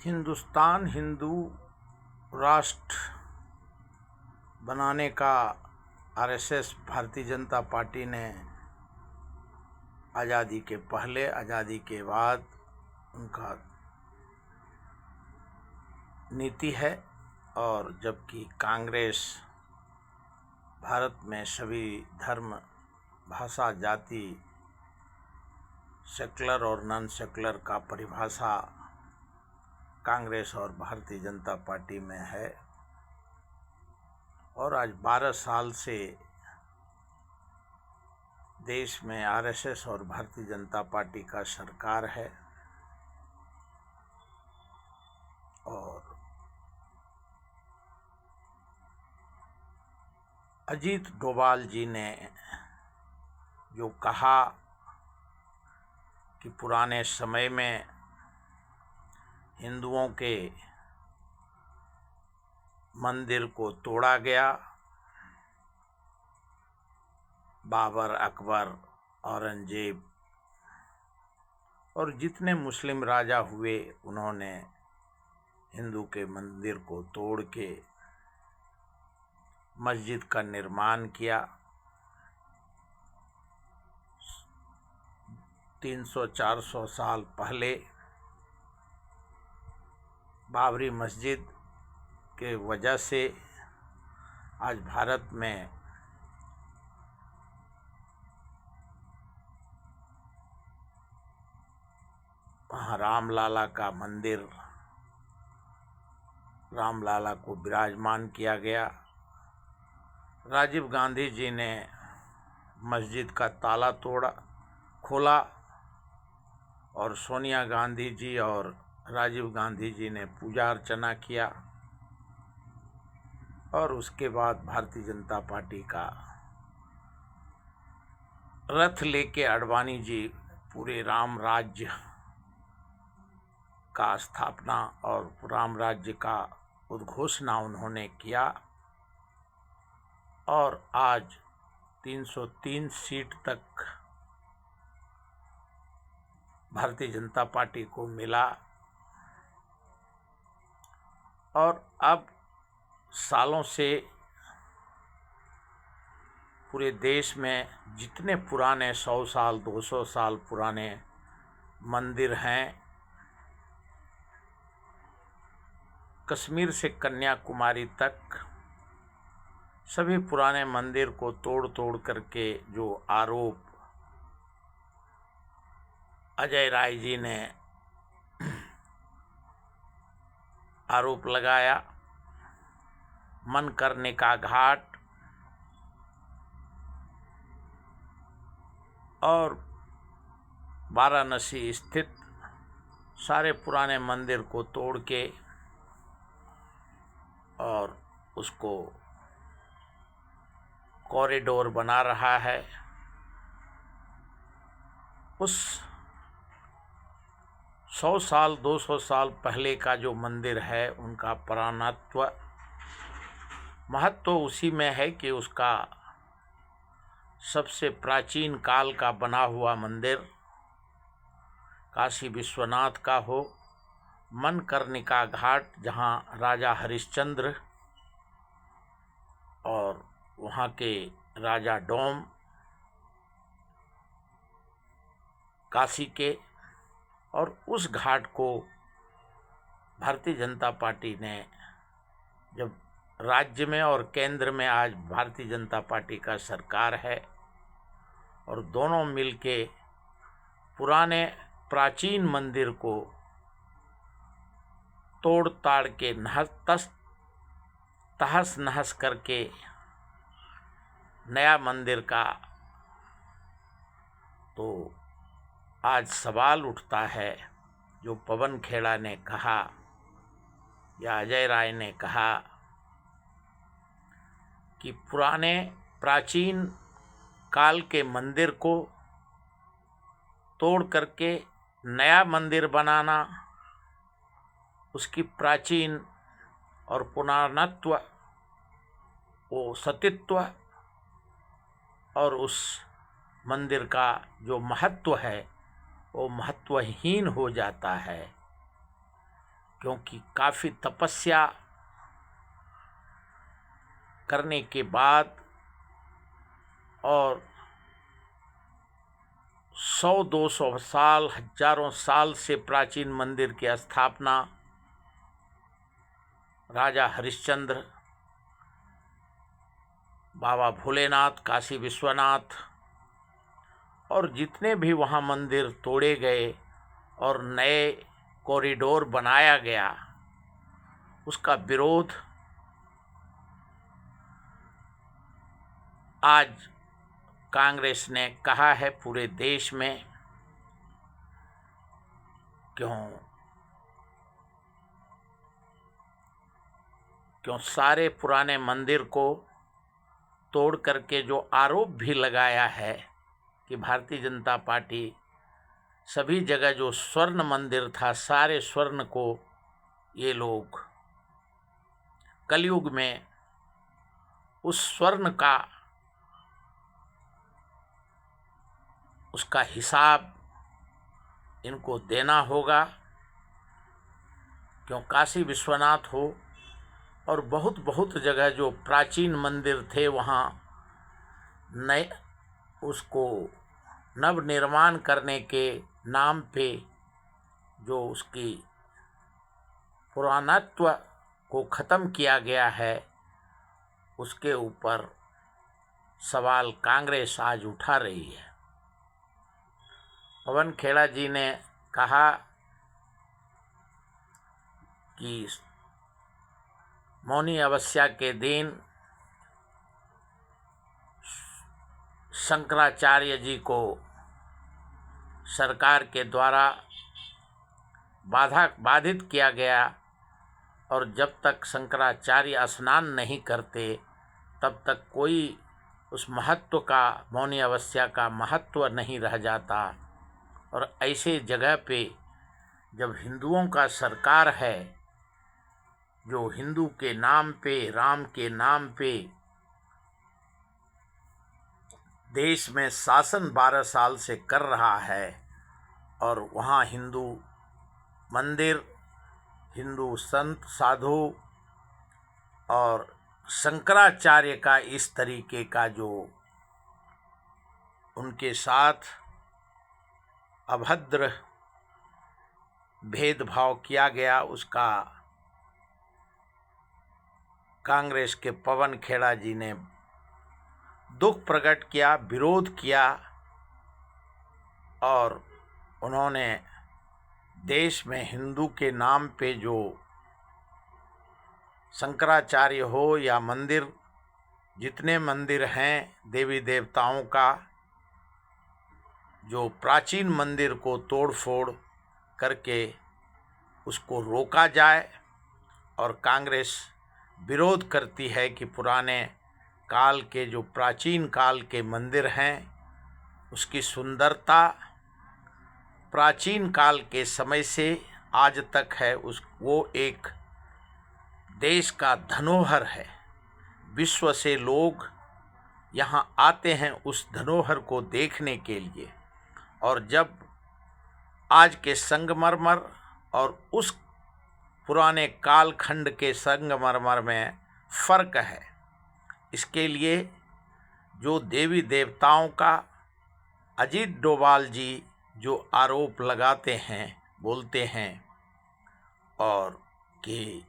हिंदुस्तान हिंदू राष्ट्र बनाने का आरएसएस भारतीय जनता पार्टी ने आज़ादी के पहले, आज़ादी के बाद उनका नीति है। और जबकि कांग्रेस भारत में सभी धर्म, भाषा, जाति, सेकुलर और नॉन सेकुलर का परिभाषा कांग्रेस और भारतीय जनता पार्टी में है। और आज 12 साल से देश में आरएसएस और भारतीय जनता पार्टी का सरकार है। और अजीत डोभाल जी ने जो कहा कि पुराने समय में हिंदुओं के मंदिर को तोड़ा गया, बाबर, अकबर, औरंगजेब और जितने मुस्लिम राजा हुए उन्होंने हिंदू के मंदिर को तोड़ के मस्जिद का निर्माण किया। 300-400 साल पहले बाबरी मस्जिद के वजह से आज भारत में वहाँ रामलला का मंदिर, रामलला को विराजमान किया गया। राजीव गांधी जी ने मस्जिद का ताला खोला और सोनिया गांधी जी और राजीव गांधी जी ने पूजा अर्चना किया। और उसके बाद भारतीय जनता पार्टी का रथ लेके अडवाणी जी पूरे राम राज्य का स्थापना और राम राज्य का उद्घोषणा उन्होंने किया। और आज 303 सीट तक भारतीय जनता पार्टी को मिला। और अब सालों से पूरे देश में जितने पुराने 100 साल 200 साल पुराने मंदिर हैं, कश्मीर से कन्याकुमारी तक सभी पुराने मंदिर को तोड़ करके जो आरोप अजय राय जी ने आरोप लगाया, मणिकर्णिका घाट और वाराणसी स्थित सारे पुराने मंदिर को तोड़ के और उसको कॉरिडोर बना रहा है। उस 100 साल 200 साल पहले का जो मंदिर है उनका पुरातत्व महत्व उसी में है कि उसका सबसे प्राचीन काल का बना हुआ मंदिर काशी विश्वनाथ का हो, मणिकर्णिका घाट जहाँ राजा हरिश्चंद्र और वहाँ के राजा डोम काशी के, और उस घाट को भारतीय जनता पार्टी ने जब राज्य में और केंद्र में आज भारतीय जनता पार्टी का सरकार है और दोनों मिलके पुराने प्राचीन मंदिर को तोड़ ताड़ के तहस नहस करके नया मंदिर का, तो आज सवाल उठता है जो पवन खेड़ा ने कहा या अजय राय ने कहा कि पुराने प्राचीन काल के मंदिर को तोड़ करके नया मंदिर बनाना, उसकी प्राचीन और पुरातत्व, वो सतीत्व और उस मंदिर का जो महत्व है वो महत्वहीन हो जाता है। क्योंकि काफ़ी तपस्या करने के बाद और 100-200 साल, हजारों साल से प्राचीन मंदिर की स्थापना राजा हरिश्चंद्र, बाबा भोलेनाथ, काशी विश्वनाथ और जितने भी वहाँ मंदिर तोड़े गए और नए कॉरिडोर बनाया गया, उसका विरोध आज कांग्रेस ने कहा है पूरे देश में। क्यों सारे पुराने मंदिर को तोड़ करके जो आरोप भी लगाया है कि भारतीय जनता पार्टी सभी जगह जो स्वर्ण मंदिर था, सारे स्वर्ण को ये लोग कलयुग में उस स्वर्ण का उसका हिसाब इनको देना होगा। क्यों काशी विश्वनाथ हो और बहुत बहुत जगह जो प्राचीन मंदिर थे वहाँ नए उसको नव निर्माण करने के नाम पे जो उसकी पुरातत्व को ख़त्म किया गया है, उसके ऊपर सवाल कांग्रेस आज उठा रही है। पवन खेड़ा जी ने कहा कि मौनी अमावस्या के दिन शंकराचार्य जी को सरकार के द्वारा बाधित किया गया और जब तक शंकराचार्य स्नान नहीं करते तब तक कोई उस महत्व का, मौनी अमावस्या का महत्व नहीं रह जाता। और ऐसे जगह पे जब हिंदुओं का सरकार है, जो हिंदू के नाम पे, राम के नाम पे देश में शासन 12 साल से कर रहा है और वहाँ हिंदू मंदिर, हिंदू संत साधु और शंकराचार्य का इस तरीके का जो उनके साथ अभद्र भेदभाव किया गया, उसका कांग्रेस के पवन खेड़ा जी ने दुख प्रकट किया, विरोध किया और उन्होंने देश में हिंदू के नाम पे जो शंकराचार्य हो या मंदिर, जितने मंदिर हैं देवी देवताओं का, जो प्राचीन मंदिर को तोड़ फोड़ करके उसको रोका जाए। और कांग्रेस विरोध करती है कि पुराने काल के जो प्राचीन काल के मंदिर हैं उसकी सुंदरता प्राचीन काल के समय से आज तक है, वो एक देश का धरोहर है। विश्व से लोग यहाँ आते हैं उस धरोहर को देखने के लिए। और जब आज के संगमरमर और उस पुराने कालखंड के संगमरमर में फ़र्क है, इसके लिए जो देवी देवताओं का अजीत डोभाल जी जो आरोप लगाते हैं, बोलते हैं और कि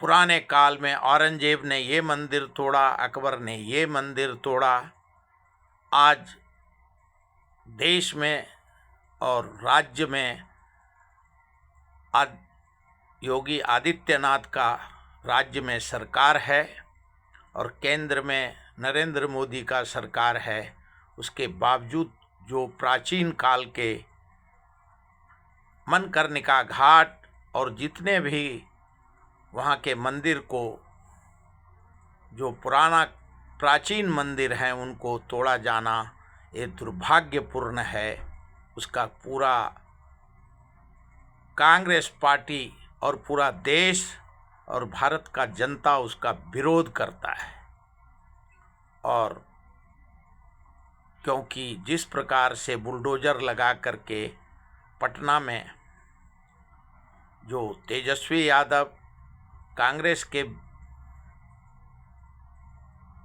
पुराने काल में औरंगजेब ने ये मंदिर तोड़ा, अकबर ने ये मंदिर तोड़ा, आज देश में और राज्य में योगी आदित्यनाथ का राज्य में सरकार है और केंद्र में नरेंद्र मोदी का सरकार है, उसके बावजूद जो प्राचीन काल के मणिकर्णिका घाट और जितने भी वहाँ के मंदिर को, जो पुराना प्राचीन मंदिर हैं, उनको तोड़ा जाना ये दुर्भाग्यपूर्ण है। उसका पूरा कांग्रेस पार्टी और पूरा देश और भारत का जनता उसका विरोध करता है। और क्योंकि जिस प्रकार से बुलडोज़र लगा करके पटना में जो तेजस्वी यादव कांग्रेस के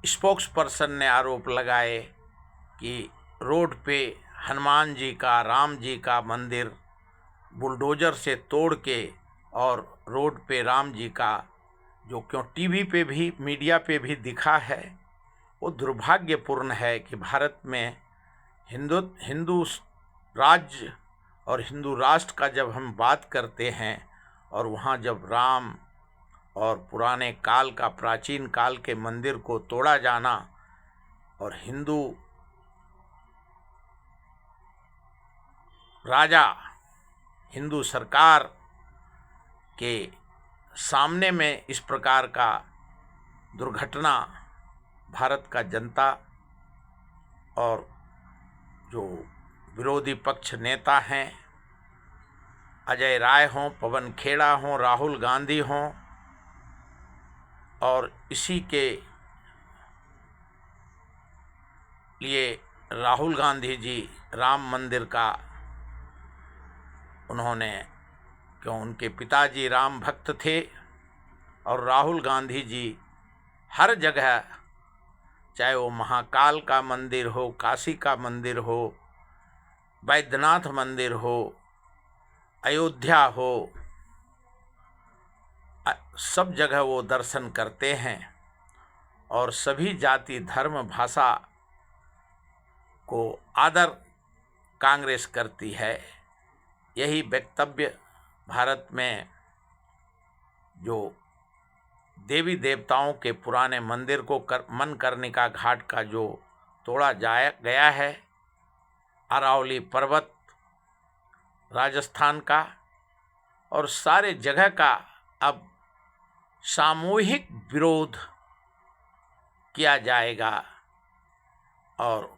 स्पोक्स पर्सन ने आरोप लगाए कि रोड पे हनुमान जी का, राम जी का मंदिर बुलडोजर से तोड़ के और रोड पे राम जी का जो क्यों टीवी पे भी, मीडिया पे भी दिखा है, वो दुर्भाग्यपूर्ण है कि भारत में हिंदू राज्य और हिंदू राष्ट्र का जब हम बात करते हैं और वहाँ जब राम और पुराने काल का, प्राचीन काल के मंदिर को तोड़ा जाना और हिंदू राजा, हिंदू सरकार के सामने में इस प्रकार का दुर्घटना, भारत का जनता और जो विरोधी पक्ष नेता हैं, अजय राय हों, पवन खेड़ा हों, राहुल गांधी हों, और इसी के लिए राहुल गांधी जी राम मंदिर का उन्होंने, क्यों उनके पिताजी राम भक्त थे और राहुल गांधी जी हर जगह, चाहे वो महाकाल का मंदिर हो, काशी का मंदिर हो, वैद्यनाथ मंदिर हो, अयोध्या हो, सब जगह वो दर्शन करते हैं और सभी जाति, धर्म, भाषा को आदर कांग्रेस करती है। यही वक्तव्य भारत में जो देवी देवताओं के पुराने मंदिर को मनकर्णिका घाट का जो तोड़ा गया है, अरावली पर्वत राजस्थान का, और सारे जगह का अब सामूहिक विरोध किया जाएगा। और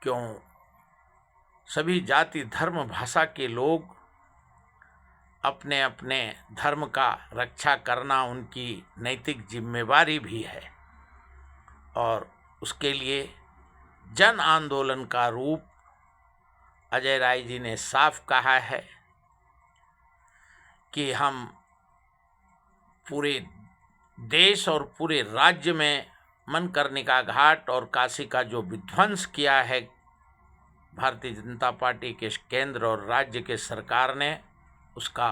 क्यों सभी जाति, धर्म, भाषा के लोग अपने अपने धर्म का रक्षा करना उनकी नैतिक जिम्मेवारी भी है, और उसके लिए जन आंदोलन का रूप अजय राय जी ने साफ कहा है कि हम पूरे देश और पूरे राज्य में मनकर्णिका घाट और काशी का जो विध्वंस किया है भारतीय जनता पार्टी के केंद्र और राज्य के सरकार ने, उसका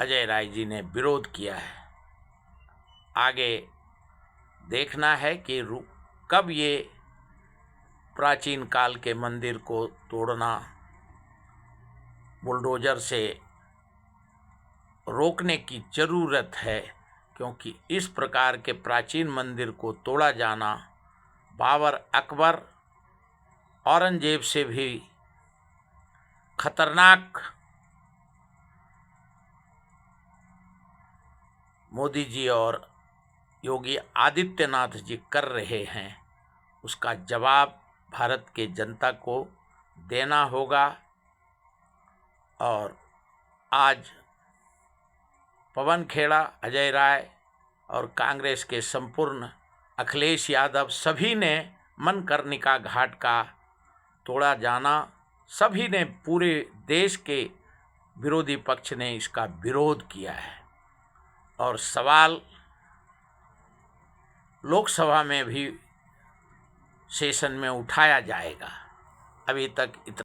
अजय राय जी ने विरोध किया है। आगे देखना है कि कब ये प्राचीन काल के मंदिर को तोड़ना बुलडोजर से रोकने की ज़रूरत है, क्योंकि इस प्रकार के प्राचीन मंदिर को तोड़ा जाना बाबर, अकबर, औरंगजेब से भी खतरनाक मोदी जी और योगी आदित्यनाथ जी कर रहे हैं। उसका जवाब भारत के जनता को देना होगा। और आज पवन खेड़ा, अजय राय और कांग्रेस के संपूर्ण अखिलेश यादव सभी ने मनकर्णिका घाट का तोड़ा जाना, सभी ने, पूरे देश के विरोधी पक्ष ने इसका विरोध किया है। और सवाल लोकसभा में भी सेशन में उठाया जाएगा। अभी तक इतना